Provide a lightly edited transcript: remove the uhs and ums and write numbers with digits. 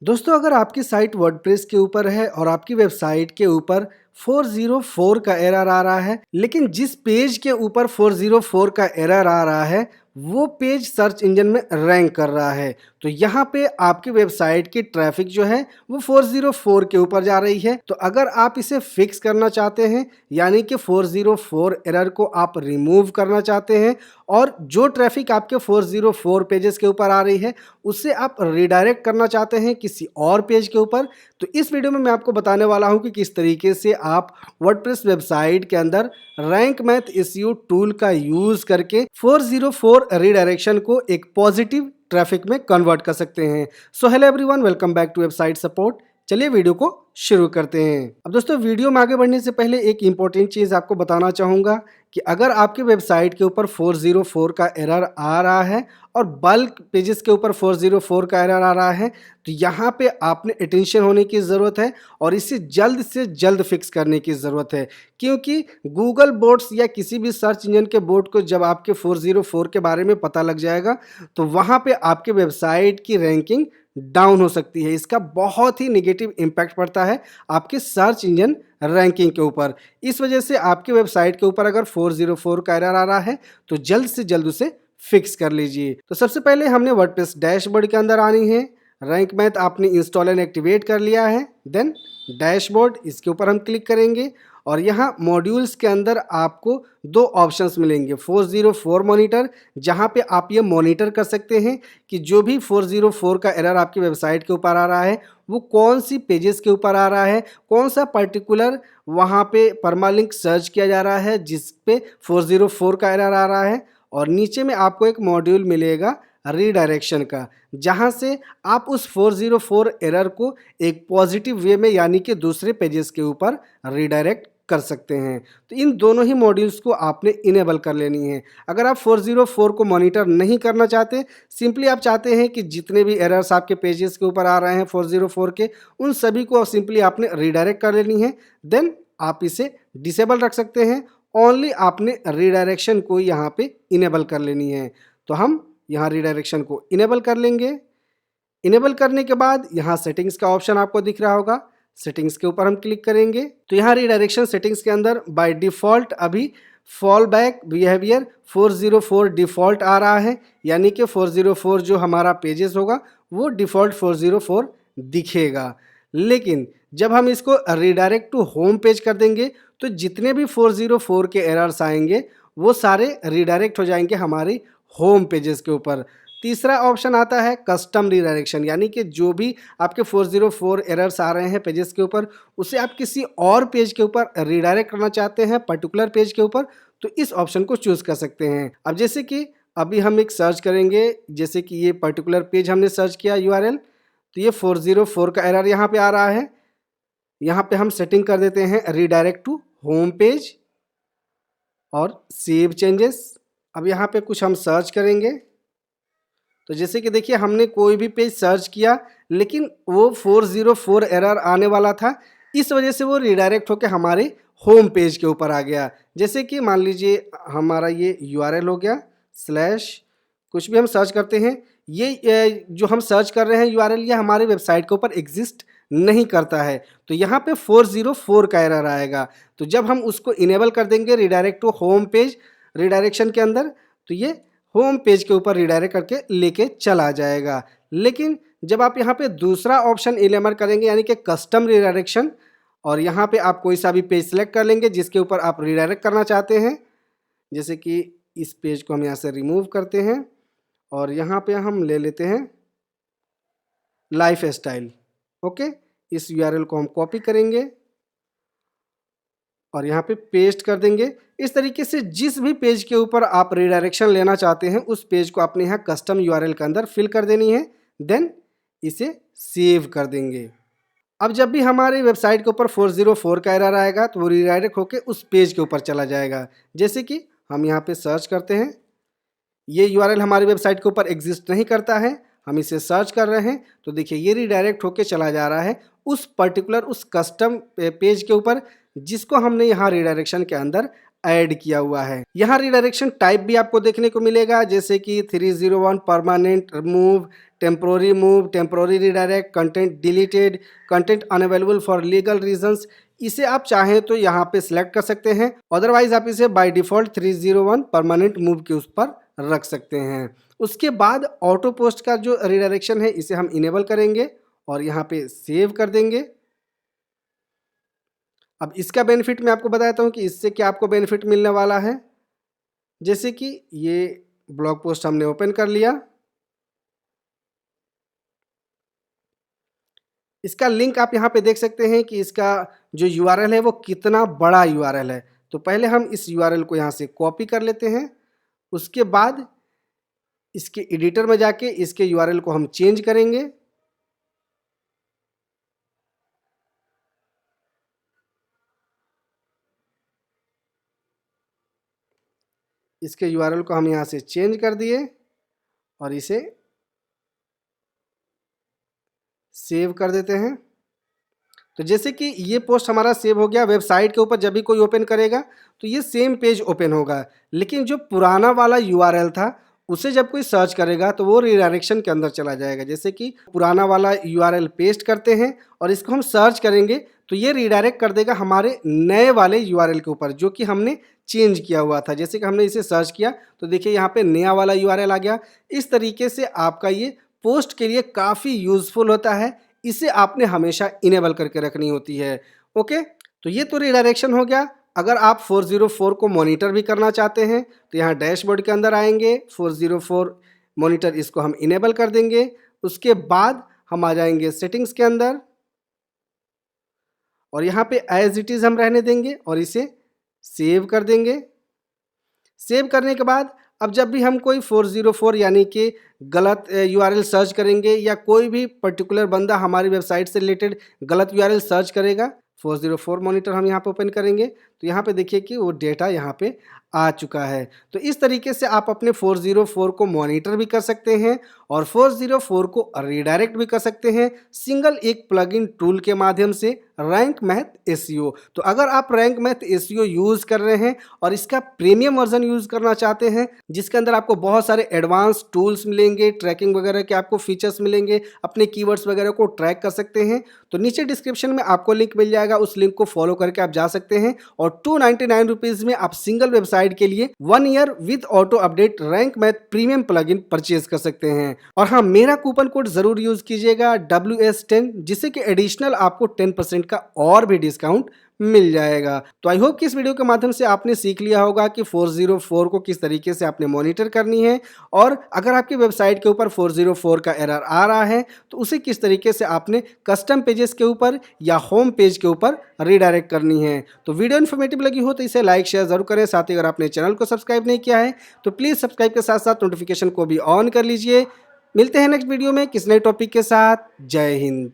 दोस्तों, अगर आपकी साइट वर्डप्रेस के ऊपर है और आपकी वेबसाइट के ऊपर 404 का एरर आ रहा है, लेकिन जिस पेज के ऊपर 404 का एरर आ रहा है वो पेज सर्च इंजन में रैंक कर रहा है, तो यहाँ पे आपकी वेबसाइट की ट्रैफिक जो है वो 404 के ऊपर जा रही है। तो अगर आप इसे फिक्स करना चाहते हैं, यानी कि 404 एरर को आप रिमूव करना चाहते हैं और जो ट्रैफिक आपके 404 पेजेस के ऊपर आ रही है उससे आप रिडायरेक्ट करना चाहते हैं किसी और पेज के ऊपर, तो इस वीडियो में मैं आपको बताने वाला हूं कि किस तरीके से आप वर्डप्रेस वेबसाइट के अंदर रैंक मैथ एसईओ टूल का यूज करके 404 रिडायरेक्शन को एक पॉजिटिव ट्रैफिक में कन्वर्ट कर सकते हैं। So hello everyone, welcome back to website support. चलिए वीडियो को शुरू करते हैं। अब दोस्तों, वीडियो में आगे बढ़ने से पहले एक इंपॉर्टेंट चीज आपको बताना चाहूंगा कि अगर आपके वेबसाइट के ऊपर 404 का एरर आ रहा है और बल्क पेजेस के ऊपर 404 का एरर आ रहा है, तो यहाँ पे आपने अटेंशन होने की ज़रूरत है और इसे जल्द से जल्द फिक्स करने की ज़रूरत है, क्योंकि गूगल बोट्स या किसी भी सर्च इंजन के बोट को जब आपके 404 के बारे में पता लग जाएगा तो वहाँ पे आपके वेबसाइट की रैंकिंग डाउन हो सकती है। इसका बहुत ही नेगेटिव इम्पैक्ट पड़ता है आपके सर्च इंजन रैंकिंग के ऊपर। इस वजह से आपके वेबसाइट के ऊपर अगर 404 का एरर आ रहा है तो जल्द से जल्द उसे फिक्स कर लीजिए। तो सबसे पहले हमने वर्डप्रेस डैशबोर्ड के अंदर आनी है। रैंक मैथ आपने इंस्टॉल एंड एक्टिवेट कर लिया है। देन डैशबोर्ड, इसके ऊपर हम क्लिक करेंगे और यहाँ मॉड्यूल्स के अंदर आपको दो ऑप्शंस मिलेंगे। 404 मॉनिटर, जहाँ पे आप ये मॉनिटर कर सकते हैं कि जो भी 404 का एरर आपकी वेबसाइट के ऊपर आ रहा है वो कौन सी पेजेस के ऊपर आ रहा है, कौन सा पर्टिकुलर वहाँ पे परमालिंक सर्च किया जा रहा है जिस पे 404 का एरर आ रहा है। और नीचे में आपको एक मॉड्यूल मिलेगा रीडायरेक्शन का, जहां से आप उस 404 एरर को एक पॉजिटिव वे में यानी कि दूसरे पेजेस के ऊपर रीडायरेक्ट कर सकते हैं। तो इन दोनों ही मॉड्यूल्स को आपने इनेबल कर लेनी है। अगर आप 404 को मॉनिटर नहीं करना चाहते, सिंपली आप चाहते हैं कि जितने भी एरर्स आपके पेजेस के ऊपर आ रहे हैं 404 के, उन सभी को सिंपली आपने रीडायरेक्ट कर लेनी है। देन आप इसे डिसेबल रख सकते हैं। ओनली आपने रीडायरेक्शन को यहाँ पे इनेबल कर लेनी है। तो हम यहाँ रीडायरेक्शन को इनेबल कर लेंगे। इनेबल करने के बाद यहाँ सेटिंग्स का ऑप्शन आपको दिख रहा होगा, सेटिंग्स के ऊपर हम क्लिक करेंगे तो यहाँ रीडायरेक्शन सेटिंग्स के अंदर बाय डिफ़ॉल्ट अभी फॉल बैक बिहेवियर 404 डिफ़ॉल्ट आ रहा है, यानी कि 404 जो हमारा पेजेस होगा वो डिफ़ॉल्ट 404 दिखेगा। लेकिन जब हम इसको रीडायरेक्ट टू होम पेज कर देंगे तो जितने भी 404 के एरर्स आएंगे वो सारे रीडायरेक्ट हो जाएंगे हमारी होम पेजेस के ऊपर। तीसरा ऑप्शन आता है कस्टम रीडायरेक्शन, यानी कि जो भी आपके 404 एरर्स आ रहे हैं पेजेस के ऊपर उसे आप किसी और पेज के ऊपर रीडायरेक्ट करना चाहते हैं पर्टिकुलर पेज के ऊपर, तो इस ऑप्शन को चूज़ कर सकते हैं। अब जैसे कि अभी हम एक सर्च करेंगे, जैसे कि ये पर्टिकुलर पेज हमने सर्च किया यूआरएल, तो ये 404 का एरर यहाँ पे आ रहा है। यहाँ पे हम सेटिंग कर देते हैं रीडायरेक्ट टू होम पेज और सेव चेंजेस। अब यहाँ पे कुछ हम सर्च करेंगे, तो जैसे कि देखिए हमने कोई भी पेज सर्च किया लेकिन वो 404 एरर आने वाला था, इस वजह से वो रिडायरेक्ट होकर हमारे होम पेज के ऊपर आ गया। जैसे कि मान लीजिए हमारा ये यूआरएल हो गया स्लैश कुछ भी हम सर्च करते हैं, ये जो हम सर्च कर रहे हैं यूआरएल ये हमारे वेबसाइट के ऊपर एग्जिस्ट नहीं करता है, तो यहाँ पे 404 का एरर आएगा। तो जब हम उसको इनेबल कर देंगे redirect to home page redirection के अंदर, तो ये होम पेज के ऊपर रिडायरेक्ट करके लेके चला जाएगा। लेकिन जब आप यहाँ पे दूसरा ऑप्शन इनेबल करेंगे यानी कि कस्टम रिडायरेक्शन, और यहाँ पे आप कोई सा भी पेज सेलेक्ट कर लेंगे जिसके ऊपर आप रिडायरेक्ट करना चाहते हैं, जैसे कि इस पेज को हम यहाँ से रिमूव करते हैं और यहाँ पे हम ले लेते हैं लाइफ स्टाइल। ओके, इस यूआरएल को हम कॉपी करेंगे और यहाँ पे पेस्ट कर देंगे। इस तरीके से जिस भी पेज के ऊपर आप रिडायरेक्शन लेना चाहते हैं उस पेज को अपने यहाँ कस्टम यूआरएल के अंदर फिल कर देनी है। देन इसे सेव कर देंगे। अब जब भी हमारे वेबसाइट के ऊपर 404 का एरर आएगा तो वो रिडायरेक्ट होकर उस पेज के ऊपर चला जाएगा। जैसे कि हम यहाँ पे सर्च करते हैं, ये यूआरएल हमारी वेबसाइट के ऊपर एग्जिस्ट नहीं करता है, हम इसे सर्च कर रहे हैं तो देखिए ये रिडायरेक्ट होके चला जा रहा है उस पर्टिकुलर उस कस्टम पेज के ऊपर जिसको हमने यहाँ रिडायरेक्शन के अंदर ऐड किया हुआ है। यहाँ रिडायरेक्शन टाइप भी आपको देखने को मिलेगा, जैसे कि 301 permanent move, temporary redirect, content deleted, content unavailable for legal reasons. इसे आप चाहें तो यहाँ पे सिलेक्ट कर सकते हैं, अदरवाइज आप इसे बाय डिफॉल्ट 301 परमानेंट मूव के उस पर रख सकते हैं। उसके बाद ऑटो पोस्ट का जो रिडायरेक्शन है इसे हम इनेबल करेंगे और यहाँ पे सेव कर देंगे। अब इसका बेनिफिट मैं आपको बताता हूँ कि इससे क्या आपको बेनिफिट मिलने वाला है। जैसे कि ये ब्लॉग पोस्ट हमने ओपन कर लिया, इसका लिंक आप यहाँ पे देख सकते हैं कि इसका जो यूआरएल है वो कितना बड़ा यूआरएल है। तो पहले हम इस यूआरएल को यहाँ से कॉपी कर लेते हैं, उसके बाद इसके एडिटर में जाके इसके यूआरएल को हम चेंज करेंगे। इसके यूआरएल को हम यहाँ से चेंज कर दिए और इसे सेव कर देते हैं। तो जैसे कि ये पोस्ट हमारा सेव हो गया, वेबसाइट के ऊपर जब भी कोई ओपन करेगा तो ये सेम पेज ओपन होगा, लेकिन जो पुराना वाला यूआरएल था उसे जब कोई सर्च करेगा तो वो रिडायरेक्शन के अंदर चला जाएगा। जैसे कि पुराना वाला यूआरएल पेस्ट करते हैं और इसको हम सर्च करेंगे तो ये रिडायरेक्ट कर देगा हमारे नए वाले यूआरएल के ऊपर जो कि हमने चेंज किया हुआ था। जैसे कि हमने इसे सर्च किया तो देखिए यहाँ पे नया वाला यूआरएल आ गया। इस तरीके से आपका ये पोस्ट के लिए काफ़ी यूज़फुल होता है, इसे आपने हमेशा इनेबल करके रखनी होती है। ओके, तो ये तो रिडायरेक्शन हो गया। अगर आप 404 को मॉनिटर भी करना चाहते हैं तो यहाँ डैशबोर्ड के अंदर आएंगे, 404 मॉनिटर इसको हम इनेबल कर देंगे। उसके बाद हम आ जाएंगे सेटिंग्स के अंदर और यहाँ पे एज इट इज़ हम रहने देंगे और इसे सेव कर देंगे। सेव करने के बाद अब जब भी हम कोई 404 यानी कि गलत यूआरएल सर्च करेंगे या कोई भी पर्टिकुलर बंदा हमारी वेबसाइट से रिलेटेड गलत यूआरएल सर्च करेगा, 404 मॉनिटर हम यहाँ पे ओपन करेंगे तो यहाँ पे देखिए कि वो डेटा यहाँ पे आ चुका है। तो इस तरीके से आप अपने 404 को मॉनिटर भी कर सकते हैं और 404 को रिडायरेक्ट भी कर सकते हैं सिंगल एक प्लगइन टूल के माध्यम से, रैंक मैथ एसईओ। तो अगर आप रैंक मैथ एसईओ यूज़ कर रहे हैं और इसका प्रीमियम वर्जन यूज़ करना चाहते हैं जिसके अंदर आपको बहुत सारे एडवांस टूल्स मिलेंगे, ट्रैकिंग वगैरह के आपको फीचर्स मिलेंगे, अपने कीवर्ड्स वगैरह को ट्रैक कर सकते हैं, तो नीचे डिस्क्रिप्शन में आपको लिंक मिल जाएगा, उस लिंक को फॉलो करके आप जा सकते हैं और 299 रुपीज़ में आप सिंगल वेबसाइट के लिए 1 year with auto update rank math premium plugin purchase कर सकते हैं। और हाँ, मेरा कूपन कोड जरूर यूज कीजिएगा WS10, जिससे कि एडिशनल आपको 10% का और भी डिस्काउंट मिल जाएगा। तो आई होप कि इस वीडियो के माध्यम से आपने सीख लिया होगा कि 404 को किस तरीके से आपने मॉनिटर करनी है और अगर आपकी वेबसाइट के ऊपर 404 का एरर आ रहा है तो उसे किस तरीके से आपने कस्टम पेजेस के ऊपर या होम पेज के ऊपर रिडायरेक्ट करनी है। तो वीडियो इन्फॉर्मेटिव लगी हो तो इसे लाइक शेयर जरूर करें। साथ ही अगर आपने चैनल को सब्सक्राइब नहीं किया है तो प्लीज़ सब्सक्राइब के साथ साथ नोटिफिकेशन को भी ऑन कर लीजिए। मिलते हैं नेक्स्ट वीडियो में किस नए टॉपिक के साथ। जय हिंद।